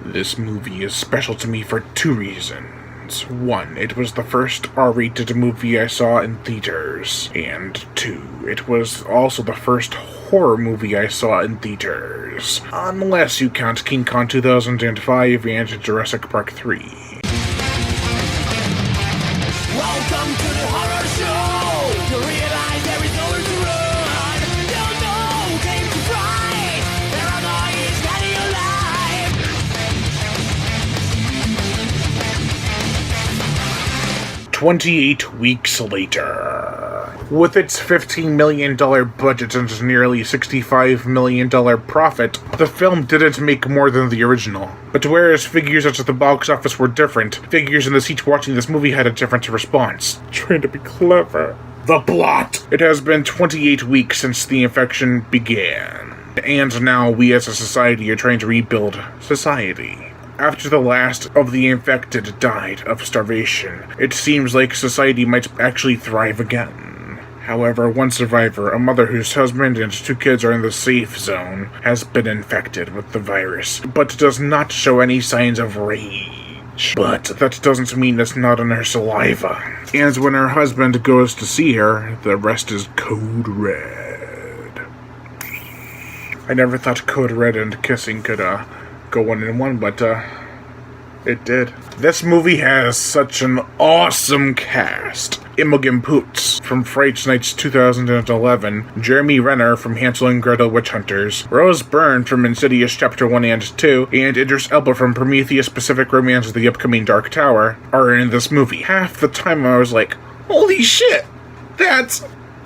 This movie is special to me for two reasons. One, it was the first R-rated movie I saw in theaters. And two, it was also the first horror movie I saw in theaters. Unless you count King Kong 2005 and Jurassic Park 3. Welcome to the horror show. You realize there is nowhere to run. You know who came to fight. Paranoia is getting alive. 28 weeks later. With its $15 million budget and nearly $65 million profit, the film didn't make more than the original. But whereas figures at the box office were different, figures in the seats watching this movie had a different response. Trying to be clever. The plot! It has been 28 weeks since the infection began. And now we as a society are trying to rebuild society. After the last of the infected died of starvation, it seems like society might actually thrive again. However, one survivor, a mother whose husband and two kids are in the safe zone, has been infected with the virus, but does not show any signs of rage. But that doesn't mean it's not in her saliva. And when her husband goes to see her, the rest is code red. I never thought code red and kissing could, go one in one, but, it did. This movie has such an awesome cast. Imogen Poots from Fright Nights 2011, Jeremy Renner from Hansel and Gretel Witch Hunters, Rose Byrne from Insidious Chapter 1 and 2, and Idris Elba from Prometheus Pacific Romance: The Upcoming Dark Tower are in this movie. Half the time I was like, holy shit, that's...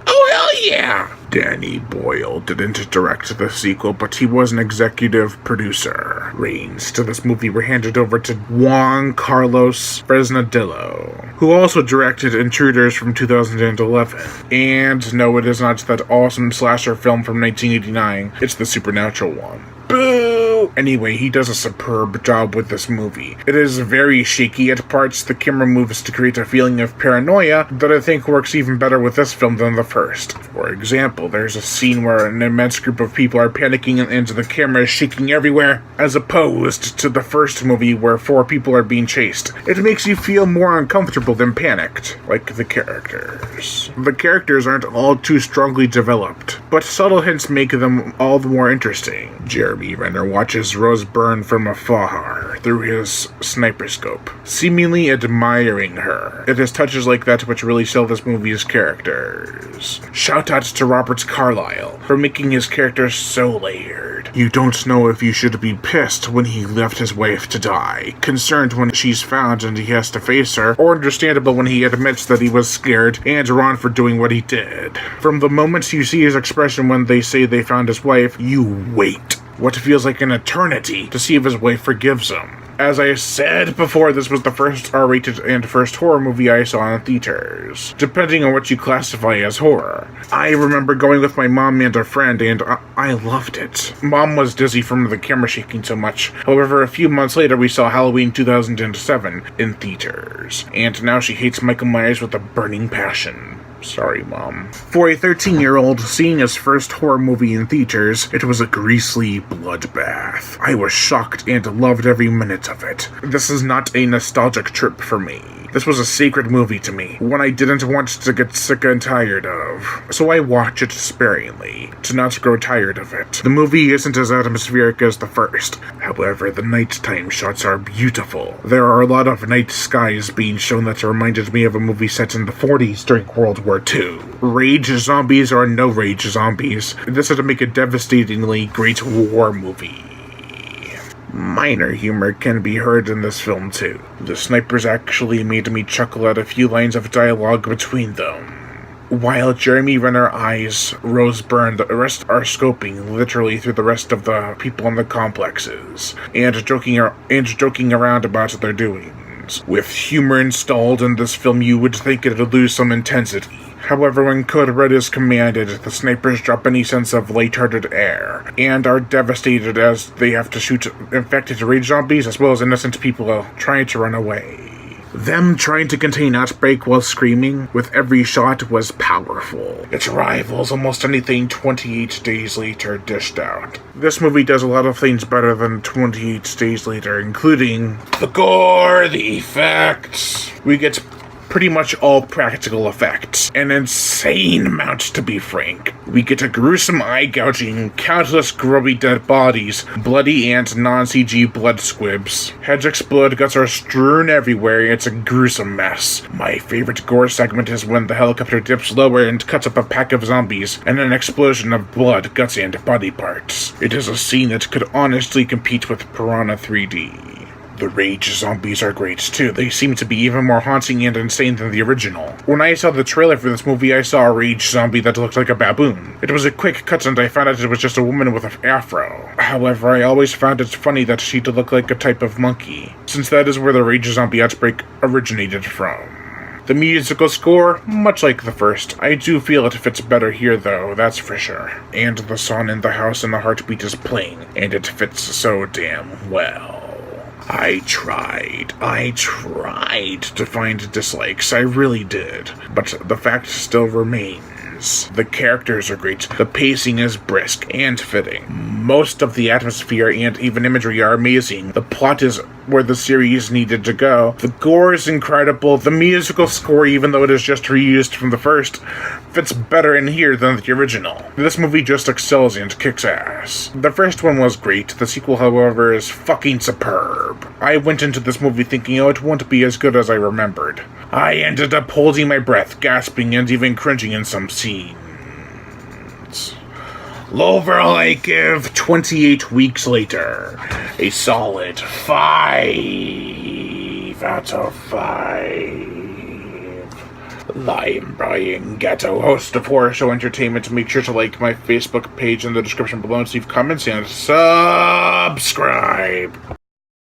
oh hell yeah! Danny Boyle didn't direct the sequel, but he was an executive producer. Reins to this movie were handed over to Juan Carlos Fresnadillo, who also directed Intruders from 2011. And no, it is not that awesome slasher film from 1989, it's the Supernatural one. Boo! Anyway, he does a superb job with this movie. It is very shaky at parts. The camera moves to create a feeling of paranoia that I think works even better with this film than the first. For example, there's a scene where an immense group of people are panicking and the camera is shaking everywhere, as opposed to the first movie where 4 people are being chased. It makes you feel more uncomfortable than panicked, like the characters. The characters aren't all too strongly developed, but subtle hints make them all the more interesting. Jeremy Renner watches Rose Byrne from afar through his sniper scope, seemingly admiring her. It is touches like that which really sell this movie's characters. Shout out to Robert Carlyle for making his character so layered. You don't know if you should be pissed when he left his wife to die, concerned when she's found and he has to face her, or understandable when he admits that he was scared and wrong for doing what he did. From the moment you see his expression when they say they found his wife, you wait what feels like an eternity to see if his wife forgives him. As I said before, this was the first R-rated and first horror movie I saw in theaters, depending on what you classify as horror. I remember going with my mom and a friend, and I loved it. Mom was dizzy from the camera shaking so much. However, a few months later we saw Halloween 2007 in theaters, and now she hates Michael Myers with a burning passion. Sorry, Mom. For a 13-year-old seeing his first horror movie in theaters, it was a grisly bloodbath. I was shocked and loved every minute of it. This is not a nostalgic trip for me. This was a sacred movie to me, one I didn't want to get sick and tired of. So I watch it sparingly, to not grow tired of it. The movie isn't as atmospheric as the first. However, the nighttime shots are beautiful. There are a lot of night skies being shown that reminded me of a movie set in the 40s during World War II. Rage zombies or no rage zombies, this is to make a devastatingly great war movie. Minor humor can be heard in this film too. The snipers actually made me chuckle at a few lines of dialogue between them. While Jeremy Renner eyes Rose Byrne, the rest are scoping literally through the rest of the people in the complexes, and joking around about their doings. With humor installed in this film, you would think it'd lose some intensity. However, when Code Red is commanded, the snipers drop any sense of lighthearted air, and are devastated as they have to shoot infected rage zombies as well as innocent people trying to run away. Them trying to contain Outbreak while screaming with every shot was powerful. It rivals almost anything 28 Days Later dished out. This movie does a lot of things better than 28 Days Later, including the gore, the effects. We get pretty much all practical effects. An insane amount, to be frank. We get a gruesome eye gouging, countless grubby dead bodies, bloody and non-CG blood squibs. Heads explode, guts are strewn everywhere, it's a gruesome mess. My favorite gore segment is when the helicopter dips lower and cuts up a pack of zombies, and an explosion of blood, guts, and body parts. It is a scene that could honestly compete with Piranha 3D. The Rage zombies are great too. They seem to be even more haunting and insane than the original. When I saw the trailer for this movie, I saw a Rage zombie that looked like a baboon. It was a quick cut and I found out it was just a woman with an afro. However, I always found it funny that she did look like a type of monkey, since that is where the Rage zombie outbreak originated from. The musical score, much like the first. I do feel it fits better here though, that's for sure. And the song in the house and the heartbeat is playing, and it fits so damn well. I tried to find dislikes, I really did, but the fact still remains. The characters are great, the pacing is brisk and fitting. Most of the atmosphere and even imagery are amazing. The plot is where the series needed to go. The gore is incredible. The musical score, even though it is just reused from the first, fits better in here than the original. This movie just excels and kicks ass. The first one was great. The sequel, however, is fucking superb. I went into this movie thinking, oh, it won't be as good as I remembered. I ended up holding my breath, gasping, and even cringing in some scenes. Overall, I give 28 Weeks Later a solid 5 out of 5. I'm Brian Gatto, host of Horror Show Entertainment. Make sure to like my Facebook page in the description below and leave comments and subscribe.